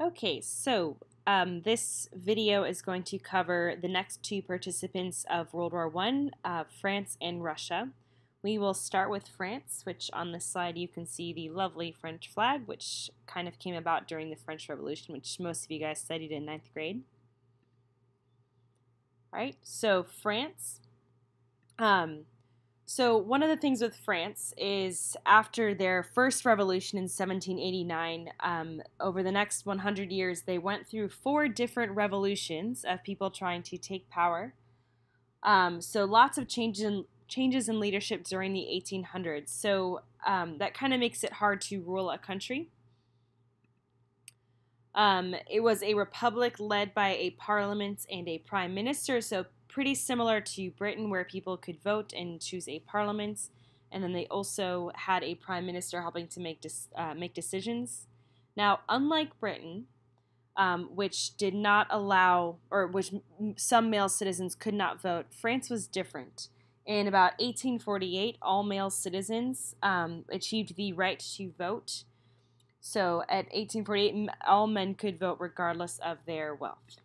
Okay, so this video is going to cover the next two participants of World War I, France and Russia. We will start with France, which on this slide you can see the lovely French flag, which kind of came about during the French Revolution, which most of you guys studied in ninth grade. All right, so France. So one of the things with France is after their first revolution in 1789, over the next 100 years, they went through 4 different revolutions of people trying to take power. So lots of changes in leadership during the 1800s. So that kind of makes it hard to rule a country. It was a republic led by a parliament and a prime minister, so pretty similar to Britain, where people could vote and choose a parliament, and then they also had a prime minister helping to make decisions. Now, unlike Britain, which did not allow, or which some male citizens could not vote, France was different. In about 1848, all male citizens achieved the right to vote. So at 1848, all men could vote regardless of their wealth.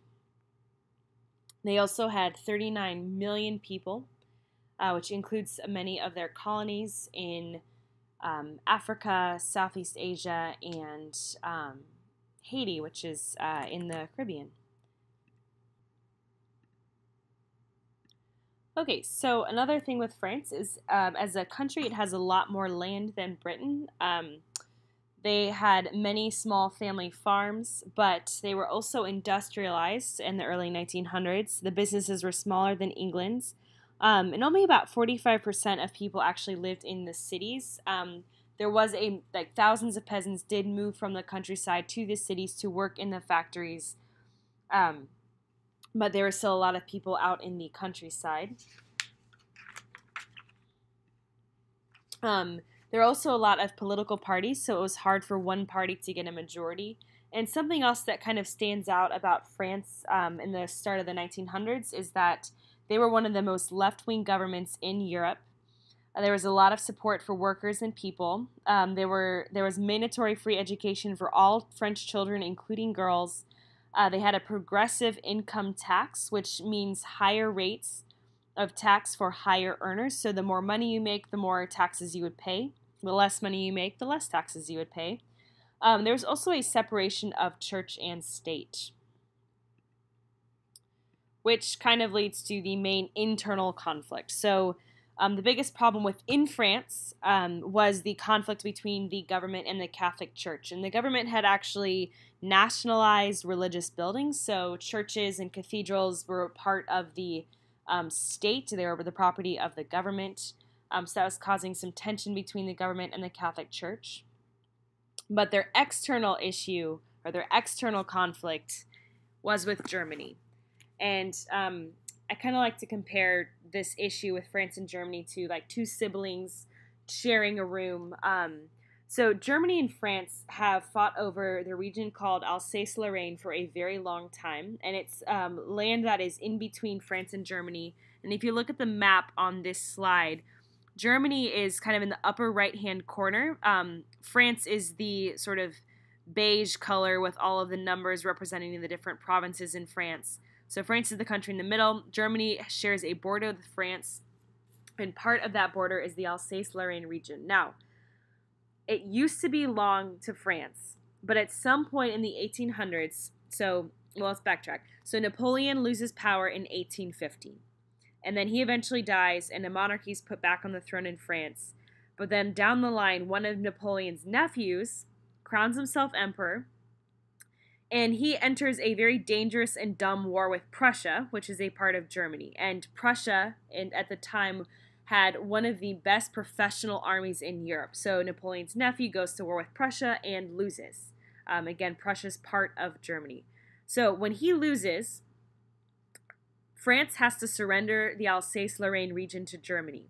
They also had 39 million people, which includes many of their colonies in Africa, Southeast Asia, and Haiti, which is in the Caribbean. Okay, so another thing with France is as a country, it has a lot more land than Britain. They had many small family farms, but they were also industrialized in the early 1900s. The businesses were smaller than England's, and only about 45% of people actually lived in the cities. There was thousands of peasants did move from the countryside to the cities to work in the factories, but there were still a lot of people out in the countryside. There are also a lot of political parties, so it was hard for one party to get a majority. And something else that kind of stands out about France in the start of the 1900s is that they were one of the most left-wing governments in Europe. There was a lot of support for workers and people. There was mandatory free education for all French children, including girls. They had a progressive income tax, which means higher rates of tax for higher earners. So the more money you make, the more taxes you would pay. The less money you make, the less taxes you would pay. There's also a separation of church and state, which kind of leads to the main internal conflict. So the biggest problem within France was the conflict between the government and the Catholic Church. And the government had actually nationalized religious buildings, so churches and cathedrals were part of the state. They were the property of the government. So that was causing some tension between the government and the Catholic Church. But their external issue, or their external conflict, was with Germany. And I kind of like to compare this issue with France and Germany to like two siblings sharing a room. So Germany and France have fought over the region called Alsace-Lorraine for a very long time, and it's land that is in between France and Germany. And if you look at the map on this slide, Germany is kind of in the upper right-hand corner. France is the sort of beige color with all of the numbers representing the different provinces in France. So France is the country in the middle. Germany shares a border with France, and part of that border is the Alsace-Lorraine region. Now, it used to belong to France, but at some point in the 1800s, let's backtrack. So Napoleon loses power in 1850. And then he eventually dies, and a monarchy is put back on the throne in France. But then down the line, one of Napoleon's nephews crowns himself emperor, and he enters a very dangerous and dumb war with Prussia, which is a part of Germany. And Prussia, at the time, had one of the best professional armies in Europe. So Napoleon's nephew goes to war with Prussia and loses. Again, Prussia's part of Germany. So when he loses, France has to surrender the Alsace-Lorraine region to Germany.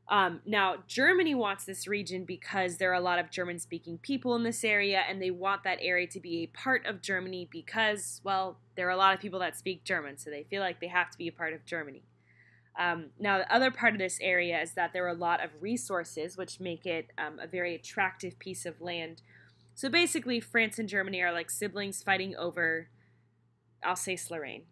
Now, Germany wants this region because there are a lot of German-speaking people in this area, and they want that area to be a part of Germany because, well, there are a lot of people that speak German, so they feel like they have to be a part of Germany. Now, the other part of this area is that there are a lot of resources, which make it a very attractive piece of land So basically, France and Germany are like siblings fighting over Alsace-Lorraine.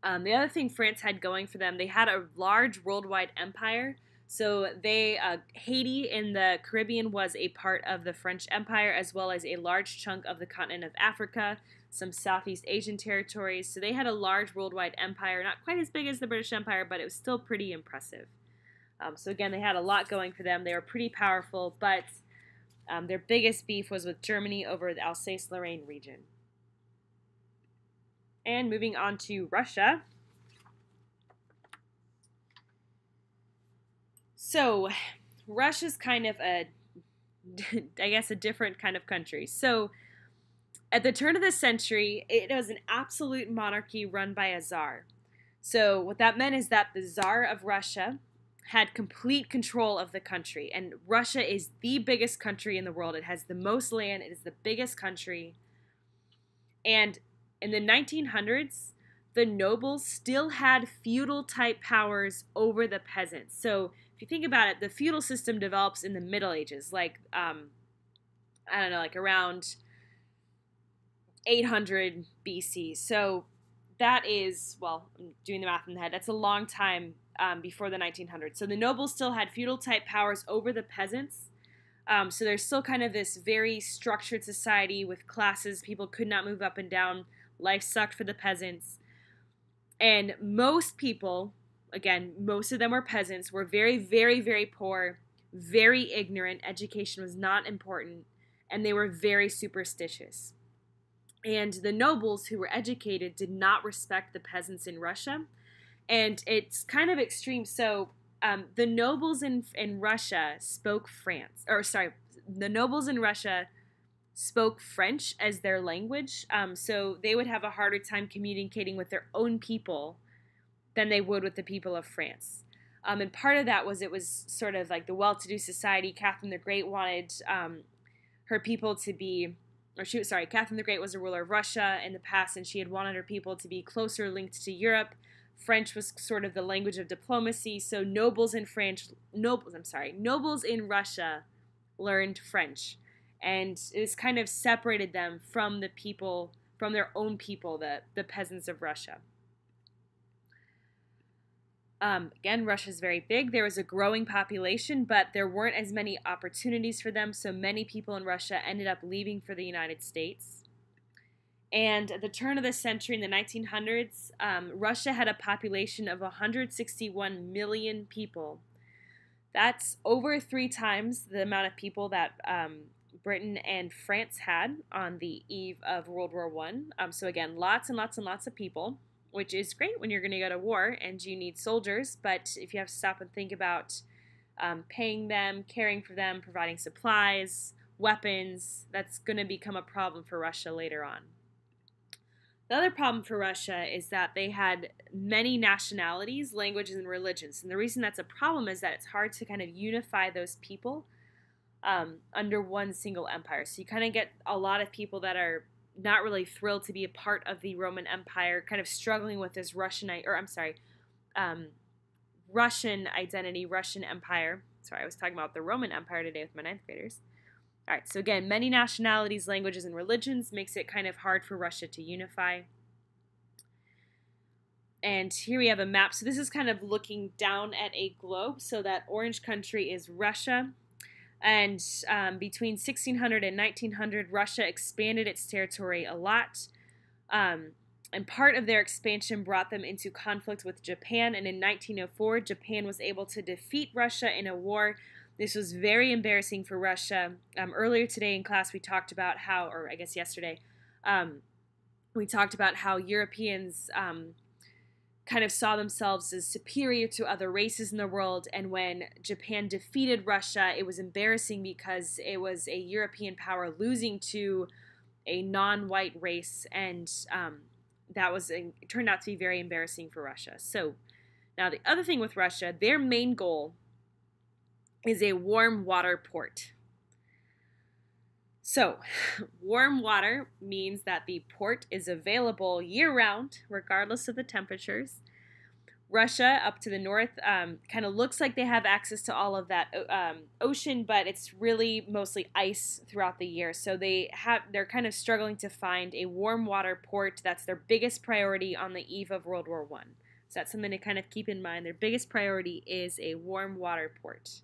The other thing France had going for them, they had a large worldwide empire. So Haiti in the Caribbean was a part of the French Empire, as well as a large chunk of the continent of Africa, some Southeast Asian territories. So they had a large worldwide empire, not quite as big as the British Empire, but it was still pretty impressive. So again, they had a lot going for them. They were pretty powerful, but their biggest beef was with Germany over the Alsace-Lorraine region. And moving on to Russia. So Russia's kind of a different kind of country. So at the turn of the century, it was an absolute monarchy run by a czar. So what that meant is that the Tsar of Russia had complete control of the country. And Russia is the biggest country in the world. It has the most land. It is the biggest country. And in the 1900s, the nobles still had feudal-type powers over the peasants. So if you think about it, the feudal system develops in the Middle Ages, like, like around 800 BC. So that is, well, I'm doing the math in the head, that's a long time before the 1900s. So the nobles still had feudal-type powers over the peasants. So there's still kind of this very structured society with classes. People could not move up and down. Life sucked for the peasants. And most people, again, most of them were peasants, were very, very, very poor, very ignorant. Education was not important, and they were very superstitious. And the nobles who were educated did not respect the peasants in Russia. And it's kind of extreme. So the nobles in Russia the nobles in Russia spoke French as their language, so they would have a harder time communicating with their own people than they would with the people of France. And part of that was it was sort of like the well-to-do society. Catherine the Great wanted her people to be, Catherine the Great was a ruler of Russia in the past, and she had wanted her people to be closer linked to Europe. French was sort of the language of diplomacy, so nobles in Russia learned French. And it's kind of separated them from the people, from their own people, the peasants of Russia. Again, Russia's very big. There was a growing population, but there weren't as many opportunities for them, so many people in Russia ended up leaving for the United States. And at the turn of the century, in the 1900s, Russia had a population of 161 million people. That's over 3 times the amount of people that Britain and France had on the eve of World War I. So again, lots and lots and lots of people, which is great when you're going to go to war and you need soldiers. But if you have to stop and think about paying them, caring for them, providing supplies, weapons, that's going to become a problem for Russia later on. The other problem for Russia is that they had many nationalities, languages, and religions. And the reason that's a problem is that it's hard to kind of unify those people under one single empire. So you kind of get a lot of people that are not really thrilled to be a part of the Roman Empire, kind of struggling with this Russian identity, Russian Empire. Sorry, I was talking about the Roman Empire today with my 9th graders. All right, so again, many nationalities, languages, and religions makes it kind of hard for Russia to unify. And here we have a map. So this is kind of looking down at a globe. So that orange country is Russia. And between 1600 and 1900, Russia expanded its territory a lot. And part of their expansion brought them into conflict with Japan. And in 1904, Japan was able to defeat Russia in a war. This was very embarrassing for Russia. Earlier today in class, we talked about how, or I guess yesterday, we talked about how Europeans kind of saw themselves as superior to other races in the world. And when Japan defeated Russia, it was embarrassing because it was a European power losing to a non-white race. And it turned out to be very embarrassing for Russia. So now the other thing with Russia, their main goal is a warm water port. So, warm water means that the port is available year-round, regardless of the temperatures. Russia up to the north kind of looks like they have access to all of that ocean, but it's really mostly ice throughout the year. So they're kind of struggling to find a warm water port. That's their biggest priority on the eve of World War I. So that's something to kind of keep in mind. Their biggest priority is a warm water port.